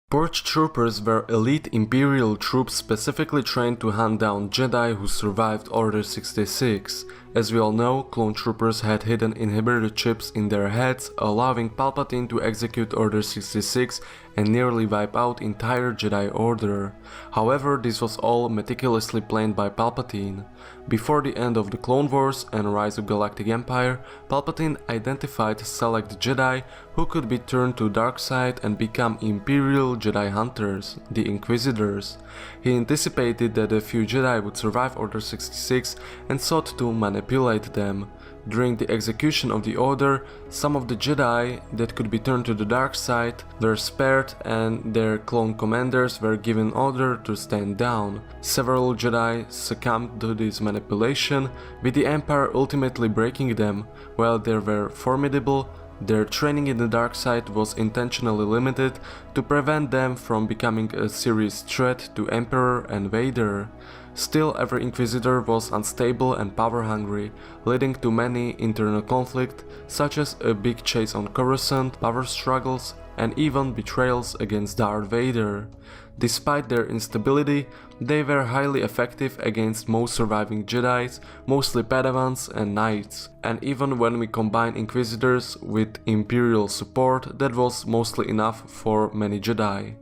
Purge troopers were elite Imperial troops specifically trained to hunt down Jedi who survived Order 66. As we all know, clone troopers had hidden inhibitor chips in their heads, allowing Palpatine to execute Order 66 and nearly wipe out entire Jedi Order. However, this was all meticulously planned by Palpatine. Before the end of the Clone Wars and rise of Galactic Empire, Palpatine identified select Jedi who could be turned to dark side and become Imperial Jedi hunters, the Inquisitors. He anticipated that a few Jedi would survive Order 66 and sought to manipulate them. During the execution of the Order, some of the Jedi that could be turned to the dark side were spared and their clone commanders were given order to stand down. Several Jedi succumbed to this manipulation, with the Empire ultimately breaking them. While they were formidable, their training in the dark side was intentionally limited to prevent them from becoming a serious threat to Emperor and Vader. Still, every Inquisitor was unstable and power-hungry, leading to many internal conflicts, such as a big chase on Coruscant, power struggles, and even betrayals against Darth Vader. Despite their instability, they were highly effective against most surviving Jedis, mostly Padawans and Knights. And even when we combine Inquisitors with Imperial support, that was mostly enough for many Jedi.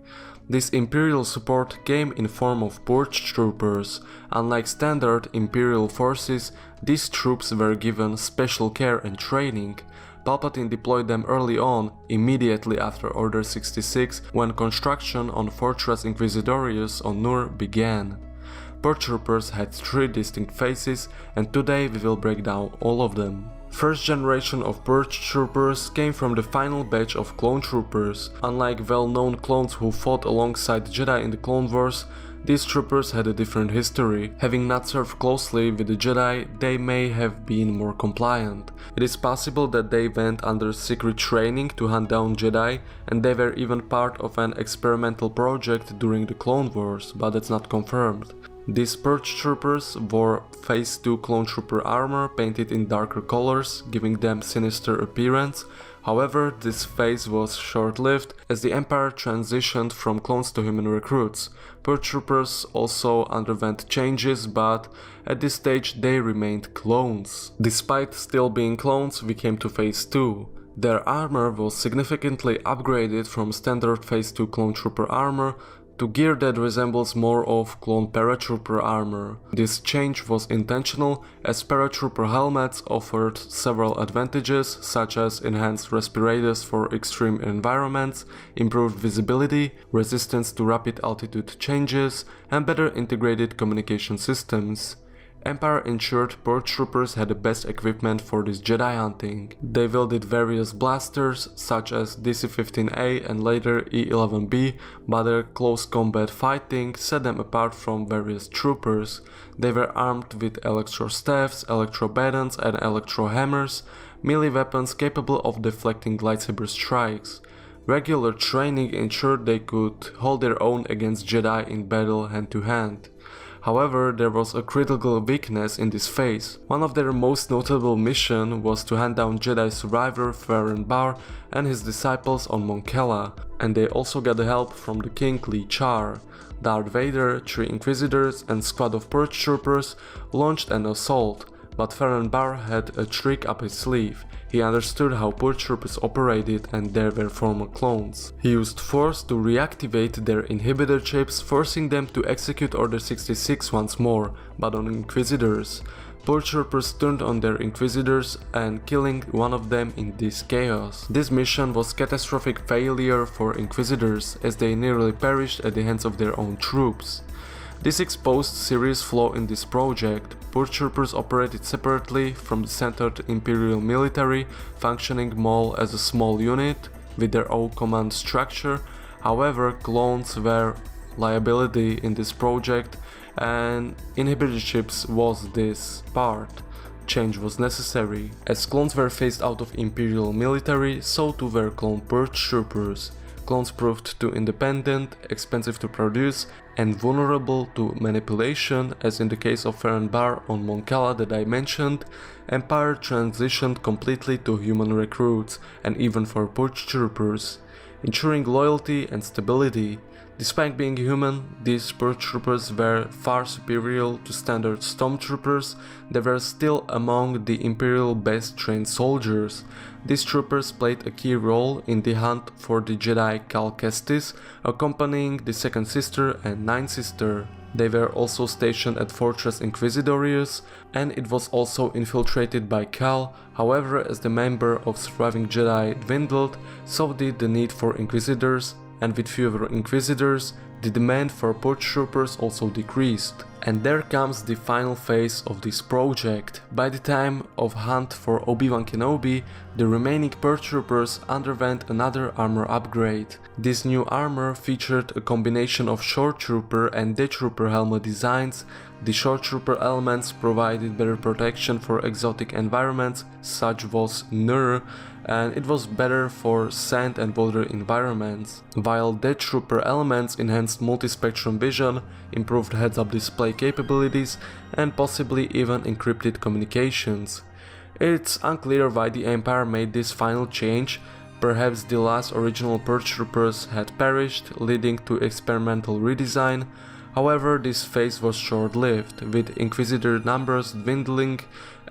This Imperial support came in form of Purge troopers. Unlike standard Imperial forces, these troops were given special care and training. Palpatine deployed them early on, immediately after Order 66, when construction on Fortress Inquisitorius on Nur began. Purge troopers had 3 distinct phases, and today we will break down all of them. First generation of Purge troopers came from the final batch of clone troopers. Unlike well-known clones who fought alongside Jedi in the Clone Wars, these troopers had a different history. Having not served closely with the Jedi, they may have been more compliant. It is possible that they went under secret training to hunt down Jedi, and they were even part of an experimental project during the Clone Wars, but that's not confirmed. These Purge troopers wore Phase 2 clone trooper armor painted in darker colors, giving them sinister appearance. However, this phase was short-lived as the Empire transitioned from clones to human recruits. Purge troopers also underwent changes, but at this stage they remained clones. Despite still being clones, we came to Phase 2. Their armor was significantly upgraded from standard Phase 2 clone trooper armor to gear that resembles more of clone paratrooper armor. This change was intentional, as paratrooper helmets offered several advantages, such as enhanced respirators for extreme environments, improved visibility, resistance to rapid altitude changes, and better integrated communication systems. Empire ensured Purge troopers had the best equipment for this Jedi hunting. They wielded various blasters such as DC-15A and later E-11B, but their close combat fighting set them apart from various troopers. They were armed with electro-staffs, electro-batons and electro-hammers, melee weapons capable of deflecting lightsaber strikes. Regular training ensured they could hold their own against Jedi in battle hand-to-hand. However, there was a critical weakness in this phase. One of their most notable missions was to hunt down Jedi survivor Farron Bar and his disciples on Mon Cala, and they also got help from the King Lee Char. Darth Vader, 3 Inquisitors and squad of Purge troopers launched an assault, but Farron Bar had a trick up his sleeve. He understood how Purge troopers operated and they were former clones. He used Force to reactivate their inhibitor chips, forcing them to execute Order 66 once more, but on Inquisitors. Purge troopers turned on their Inquisitors and killing one of them in this chaos. This mission was a catastrophic failure for Inquisitors, as they nearly perished at the hands of their own troops. This exposed serious flaw in this project. Purge troopers operated separately from the centered Imperial military, functioning more as a small unit with their own command structure. However, clones were liability in this project, and inhibitor chips was this part. Change was necessary. As clones were phased out of Imperial military, so too were clone Purge troopers. Clones proved too independent, expensive to produce, and vulnerable to manipulation, as in the case of Farron Bar on Mon Cala that I mentioned. Empire transitioned completely to human recruits, and even for Purge troopers. ensuring loyalty and stability. Despite being human, these Purge troopers were far superior to standard stormtroopers. They were still among the Imperial best trained soldiers. These troopers played a key role in the hunt for the Jedi Cal Kestis, accompanying the second sister and ninth sister. They were also stationed at Fortress Inquisitorius, and it was also infiltrated by Cal. However, as the number of surviving Jedi dwindled, so did the need for inquisitors, and with fewer inquisitors, the demand for Purge troopers also decreased. And there comes the final phase of this project. By the time of hunt for Obi-Wan Kenobi, the remaining Purge troopers underwent another armor upgrade. This new armor featured a combination of short trooper and death trooper helmet designs. The short trooper elements provided better protection for exotic environments, such was Nur, and it was better for sand and water environments, while death trooper elements enhanced multispectrum vision, improved heads-up display capabilities, and possibly even encrypted communications. It's unclear why the Empire made this final change. Perhaps the last original Purge troopers had perished, leading to experimental redesign. However, this phase was short-lived, with Inquisitor numbers dwindling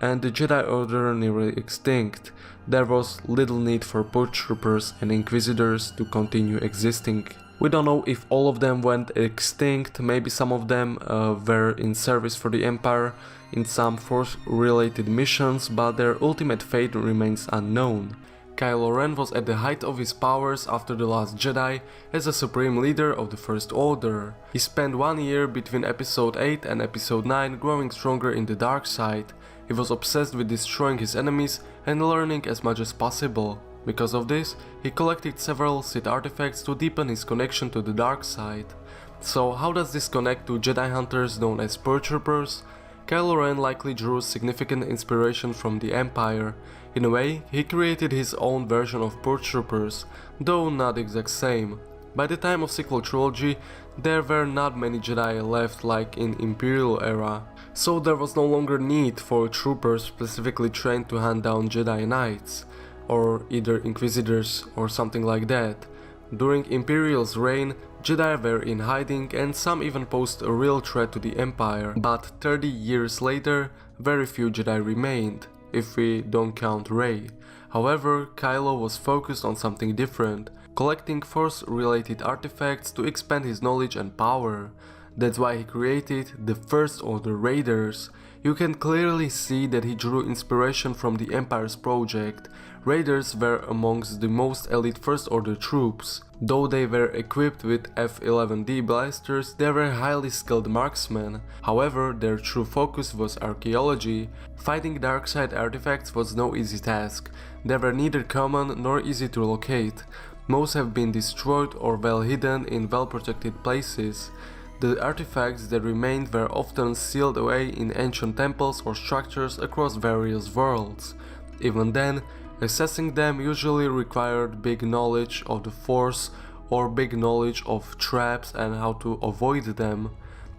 and the Jedi Order nearly extinct. There was little need for Purge troopers and Inquisitors to continue existing. We don't know if all of them went extinct, maybe some of them were in service for the Empire in some Force-related missions, but their ultimate fate remains unknown. Kylo Ren was at the height of his powers after The Last Jedi as the supreme leader of the First Order. He spent 1 year between Episode 8 and Episode 9 growing stronger in the dark side. He was obsessed with destroying his enemies and learning as much as possible. Because of this, he collected several Sith artifacts to deepen his connection to the dark side. So how does this connect to Jedi hunters known as Purge troopers? Kylo Ren likely drew significant inspiration from the Empire. In a way, he created his own version of Purge troopers, though not the exact same. By the time of sequel trilogy, there were not many Jedi left like in Imperial era, so there was no longer need for troopers specifically trained to hunt down Jedi Knights, or either Inquisitors or something like that. During Imperial's reign, Jedi were in hiding and some even posed a real threat to the Empire, but 30 years later, very few Jedi remained, if we don't count Rey. However, Kylo was focused on something different, collecting Force-related artifacts to expand his knowledge and power. That's why he created the First Order Raiders. You can clearly see that he drew inspiration from the Empire's project. Raiders were amongst the most elite First Order troops. Though they were equipped with F-11D blasters, they were highly skilled marksmen. However, their true focus was archaeology. Fighting darkside artifacts was no easy task. They were neither common nor easy to locate. Most have been destroyed or well hidden in well-protected places. The artifacts that remained were often sealed away in ancient temples or structures across various worlds. Even then, accessing them usually required big knowledge of the Force or big knowledge of traps and how to avoid them.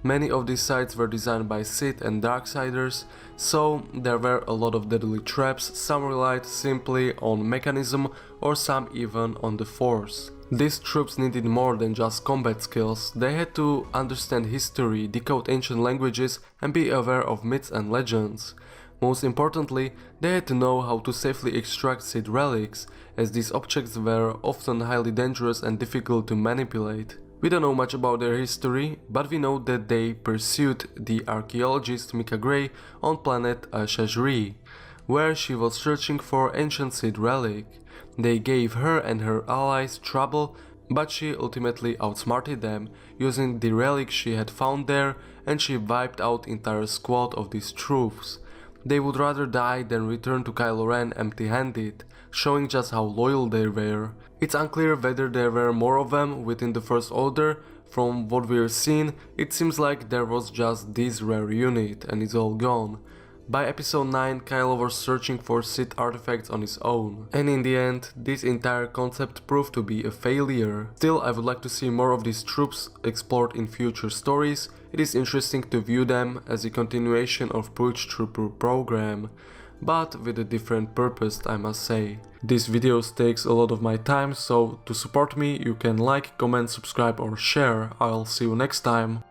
Many of these sites were designed by Sith and Darksiders, so there were a lot of deadly traps. Some relied simply on mechanism or some even on the Force. These troops needed more than just combat skills. They had to understand history, decode ancient languages and be aware of myths and legends. Most importantly, they had to know how to safely extract Sith relics, as these objects were often highly dangerous and difficult to manipulate. We don't know much about their history, but we know that they pursued the archaeologist Mika Grey on planet Shajri, where she was searching for ancient Sith relic. They gave her and her allies trouble, but she ultimately outsmarted them, using the relic she had found there, and she wiped out entire squad of these troops. They would rather die than return to Kylo Ren empty-handed, showing just how loyal they were. It's unclear whether there were more of them within the First Order. From what we're seeing, it seems like there was just this rare unit and it's all gone. By episode 9, Kylo was searching for Sith artifacts on his own, and in the end, this entire concept proved to be a failure. Still, I would like to see more of these troops explored in future stories. It is interesting to view them as a continuation of Purge Trooper program. but with a different purpose, I must say. These videos takes a lot of my time, so to support me you can like, comment, subscribe or share. I'll see you next time.